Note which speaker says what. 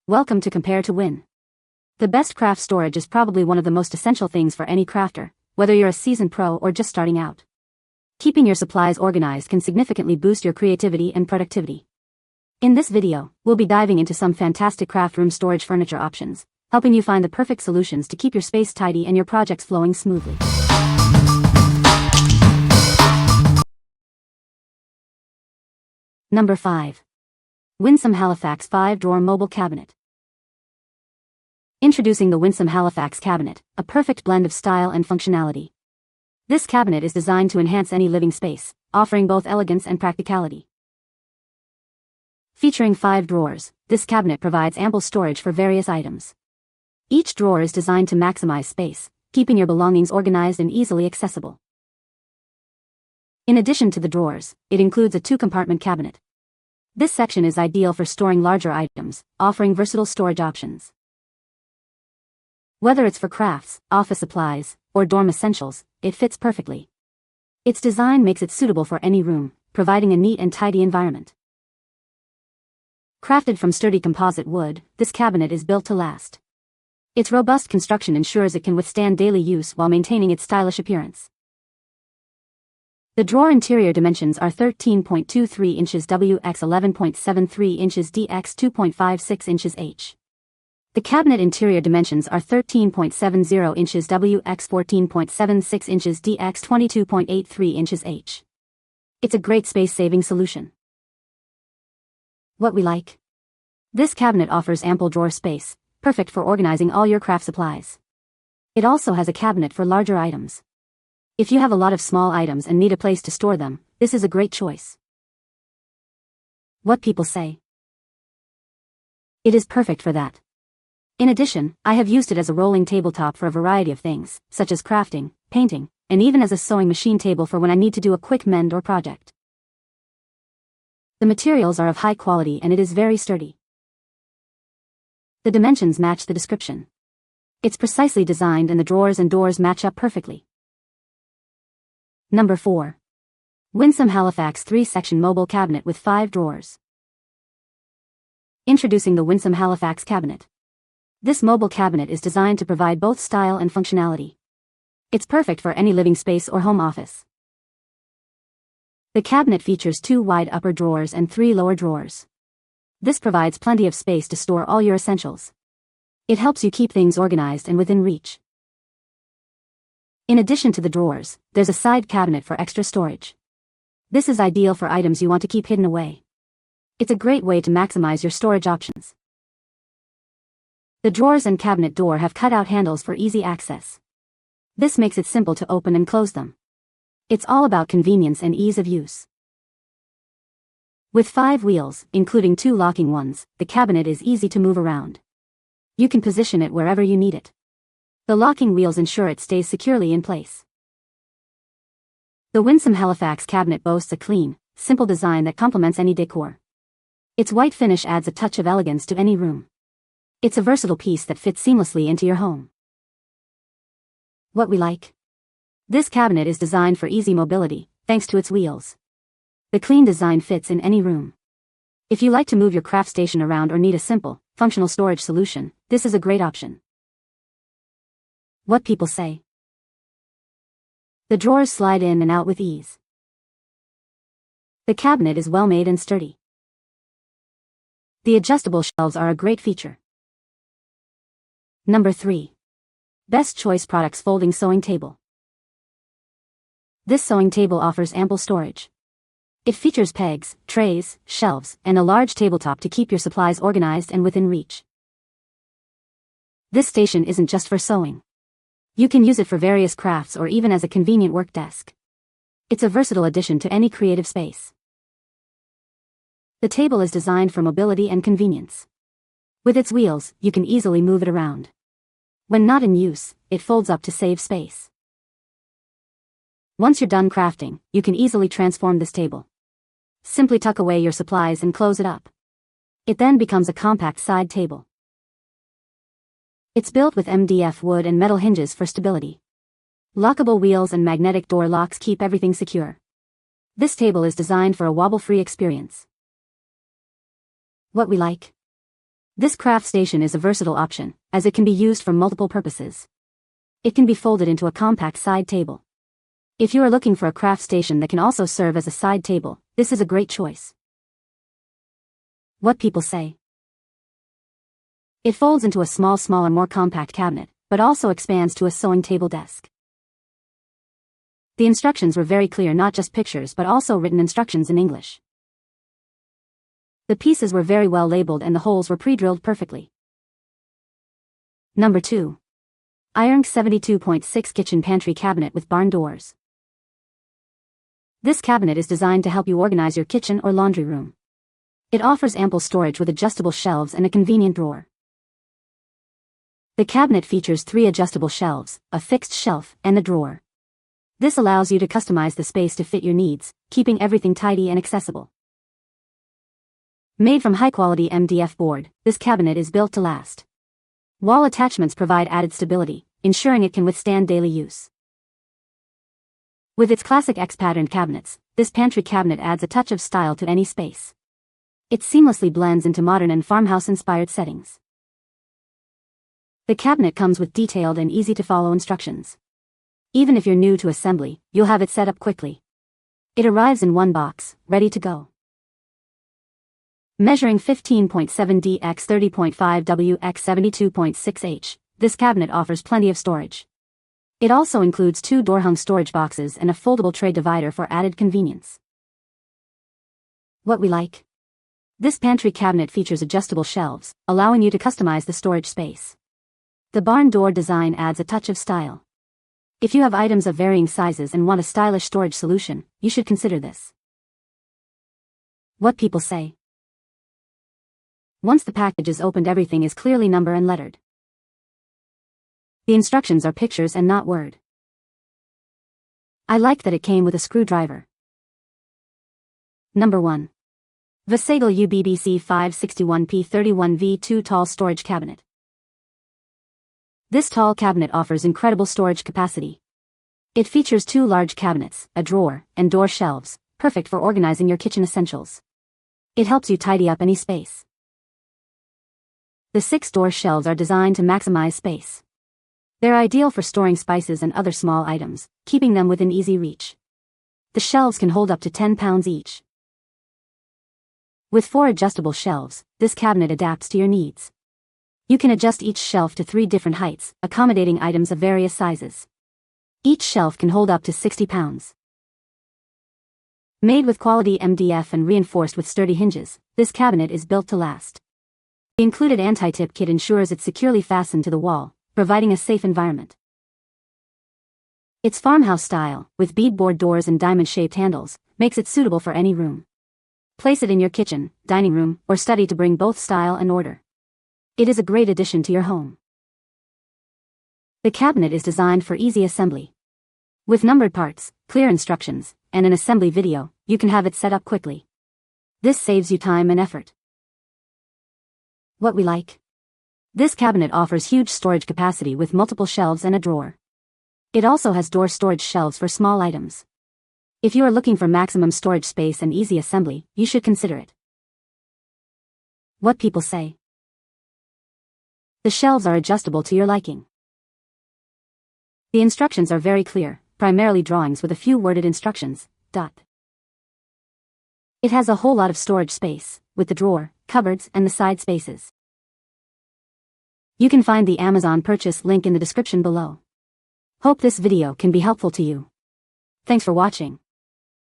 Speaker 1: Welcome to Compare to Win. The best craft storage is probably one of the most essential things for any crafter, whether you're a seasoned pro or just starting out. Keeping your supplies organized can significantly boost your creativity and productivity. In this video, we'll be diving into some fantastic craft room storage furniture options, helping you find the perfect solutions to keep your space tidy and your projects flowing smoothly. Number 5. Winsome Halifax 5-Drawer Mobile Cabinet. Introducing the Winsome Halifax cabinet, a perfect blend of style and functionality. This cabinet is designed to enhance any living space, offering both elegance and practicality. Featuring 5 drawers, this cabinet provides ample storage for various items. Each drawer is designed to maximize space, keeping your belongings organized and easily accessible. In addition to the drawers, it includes a 2-compartment cabinet. This section is ideal for storing larger items, offering versatile storage options. Whether it's for crafts, office supplies, or dorm essentials, it fits perfectly. Its design makes it suitable for any room, providing a neat and tidy environment. Crafted from sturdy composite wood, this cabinet is built to last. Its robust construction ensures it can withstand daily use while maintaining its stylish appearance. The drawer interior dimensions are 13.23 inches W x 11.73 inches D x 2.56 inches H. The cabinet interior dimensions are 13.70 inches W x 14.76 inches D x 22.83 inches H. It's a great space-saving solution. What we like. This cabinet offers ample drawer space, perfect for organizing all your craft supplies. It also has a cabinet for larger items. If you have a lot of small items and need a place to store them, this is a great choice. What people say. It is perfect for that. In addition, I have used it as a rolling tabletop for a variety of things, such as crafting, painting, and even as a sewing machine table for when I need to do a quick mend or project. The materials are of high quality and it is very sturdy. The dimensions match the description. It's precisely designed and the drawers and doors match up perfectly. Number 4. Winsome Halifax 3-Section Mobile Cabinet with 5 Drawers. Introducing the Winsome Halifax Cabinet. This mobile cabinet is designed to provide both style and functionality. It's perfect for any living space or home office. The cabinet features 2 wide upper drawers and 3 lower drawers. This provides plenty of space to store all your essentials. It helps you keep things organized and within reach. In addition to the drawers, there's a side cabinet for extra storage. This is ideal for items you want to keep hidden away. It's a great way to maximize your storage options. The drawers and cabinet door have cut-out handles for easy access. This makes it simple to open and close them. It's all about convenience and ease of use. With 5 wheels, including 2 locking ones, the cabinet is easy to move around. You can position it wherever you need it. The locking wheels ensure it stays securely in place. The Winsome Halifax cabinet boasts a clean, simple design that complements any decor. Its white finish adds a touch of elegance to any room. It's a versatile piece that fits seamlessly into your home. What we like. This cabinet is designed for easy mobility, thanks to its wheels. The clean design fits in any room. If you like to move your craft station around or need a simple, functional storage solution, this is a great option. What people say. The drawers slide in and out with ease. The cabinet is well made and sturdy. The adjustable shelves are a great feature. Number 3. Best Choice Products Folding Sewing Table. This sewing table offers ample storage. It features pegs, trays, shelves, and a large tabletop to keep your supplies organized and within reach. This station isn't just for sewing. You can use it for various crafts or even as a convenient work desk. It's a versatile addition to any creative space. The table is designed for mobility and convenience. With its wheels, you can easily move it around. When not in use, it folds up to save space. Once you're done crafting, you can easily transform this table. Simply tuck away your supplies and close it up. It then becomes a compact side table. It's built with MDF wood and metal hinges for stability. Lockable wheels and magnetic door locks keep everything secure. This table is designed for a wobble-free experience. What we like. This craft station is a versatile option, as it can be used for multiple purposes. It can be folded into a compact side table. If you are looking for a craft station that can also serve as a side table, this is a great choice. What people say. It folds into a smaller, more compact cabinet, but also expands to a sewing table desk. The instructions were very clear, not just pictures but also written instructions in English. The pieces were very well labeled and the holes were pre-drilled perfectly. Number 2. IRONCK 72.6 Kitchen Pantry Cabinet with Barn Doors. This cabinet is designed to help you organize your kitchen or laundry room. It offers ample storage with adjustable shelves and a convenient drawer. The cabinet features 3 adjustable shelves, a fixed shelf, and a drawer. This allows you to customize the space to fit your needs, keeping everything tidy and accessible. Made from high-quality MDF board, this cabinet is built to last. Wall attachments provide added stability, ensuring it can withstand daily use. With its classic X-patterned cabinets, this pantry cabinet adds a touch of style to any space. It seamlessly blends into modern and farmhouse-inspired settings. The cabinet comes with detailed and easy-to-follow instructions. Even if you're new to assembly, you'll have it set up quickly. It arrives in one box, ready to go. Measuring 15.7 x 30.5 w x 72.6 h, this cabinet offers plenty of storage. It also includes 2 door-hung storage boxes and a foldable tray divider for added convenience. What we like. This pantry cabinet features adjustable shelves, allowing you to customize the storage space. The barn door design adds a touch of style. If you have items of varying sizes and want a stylish storage solution, you should consider this. What people say. Once the package is opened, everything is clearly numbered and lettered. The instructions are pictures and not word. I liked that it came with a screwdriver. Number 1. VASAGLE UBBC 561P31V2 Tall Storage Cabinet. This tall cabinet offers incredible storage capacity. It features 2 large cabinets, a drawer, and door shelves, perfect for organizing your kitchen essentials. It helps you tidy up any space. The 6 door shelves are designed to maximize space. They're ideal for storing spices and other small items, keeping them within easy reach. The shelves can hold up to 10 pounds each. With 4 adjustable shelves, this cabinet adapts to your needs. You can adjust each shelf to 3 different heights, accommodating items of various sizes. Each shelf can hold up to 60 pounds. Made with quality MDF and reinforced with sturdy hinges, this cabinet is built to last. The included anti-tip kit ensures it's securely fastened to the wall, providing a safe environment. Its farmhouse style, with beadboard doors and diamond-shaped handles, makes it suitable for any room. Place it in your kitchen, dining room, or study to bring both style and order. It is a great addition to your home. The cabinet is designed for easy assembly. With numbered parts, clear instructions, and an assembly video, you can have it set up quickly. This saves you time and effort. What we like. This cabinet offers huge storage capacity with multiple shelves and a drawer. It also has door storage shelves for small items. If you are looking for maximum storage space and easy assembly, you should consider it. What people say. The shelves are adjustable to your liking. The instructions are very clear, primarily drawings with a few worded instructions. It has a whole lot of storage space, with the drawer, cupboards, and the side spaces. You can find the Amazon purchase link in the description below. Hope this video can be helpful to you. Thanks for watching.